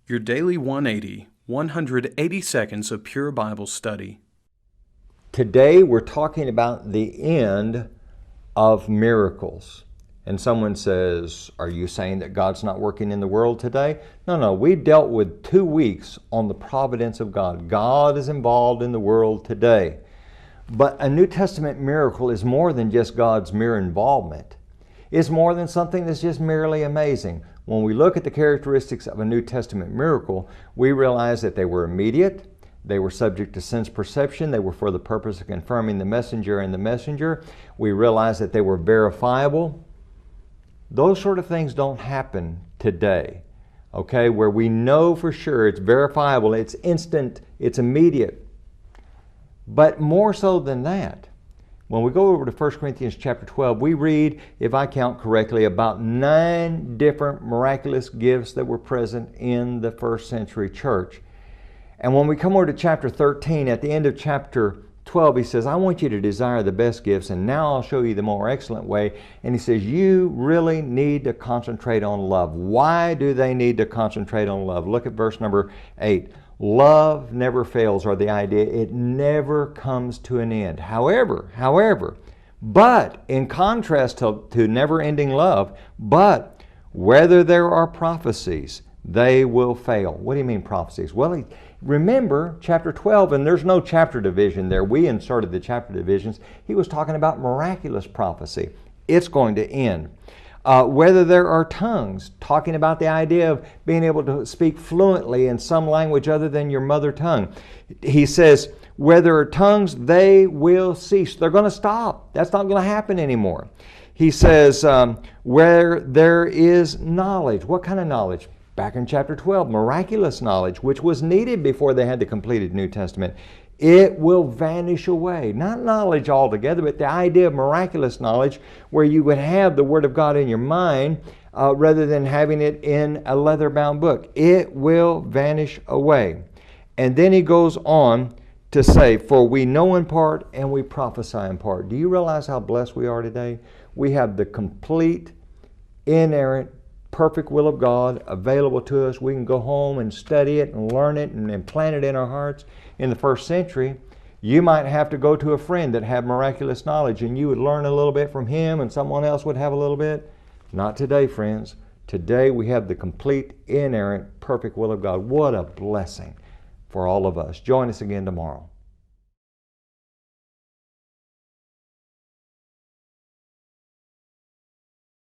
Your Daily 180, 180 seconds of pure Bible study. Today we're talking about the end of miracles. And someone says, are you saying that God's not working in the world today? No, we dealt with 2 weeks on the providence of God. God is involved in the world today. But a New Testament miracle is more than just God's mere involvement. It's more than something that's just merely amazing. When we look at the characteristics of a New Testament miracle, we realize that they were immediate, they were subject to sense perception, they were for the purpose of confirming the messenger and the messenger. We realize that they were verifiable. Those sort of things don't happen today, okay, where we know for sure it's verifiable, it's instant, it's immediate. But more so than that, when we go over to 1 Corinthians chapter 12, we read, if I count correctly, about 9 different miraculous gifts that were present in the first century church. And when we come over to chapter 13, at the end of chapter 12, he says, I want you to desire the best gifts, and now I'll show you the more excellent way. And he says, you really need to concentrate on love. Why do they need to concentrate on love? Look at verse number 8. Love never fails, or the idea, it never comes to an end. However, but in contrast to never-ending love, but whether there are prophecies, they will fail. What do you mean prophecies? Well, remember chapter 12, and there's no chapter division there. We inserted the chapter divisions. He was talking about miraculous prophecy. It's going to end. Whether there are tongues, talking about the idea of being able to speak fluently in some language other than your mother tongue. He says, where there are tongues, they will cease. They're going to stop. That's not going to happen anymore. He says, where there is knowledge. What kind of knowledge? Back in chapter 12, miraculous knowledge, which was needed before they had the completed New Testament. It will vanish away. Not knowledge altogether, but the idea of miraculous knowledge where you would have the Word of God in your mind rather than having it in a leather-bound book. It will vanish away. And then he goes on to say, for we know in part and we prophesy in part. Do you realize how blessed we are today? We have the complete, inerrant, perfect will of God available to us. We can go home and study it and learn it and plant it in our hearts. In the first century, you might have to go to a friend that had miraculous knowledge and you would learn a little bit from him and someone else would have a little bit. Not today, friends. Today we have the complete, inerrant, perfect will of God. What a blessing for all of us. Join us again tomorrow.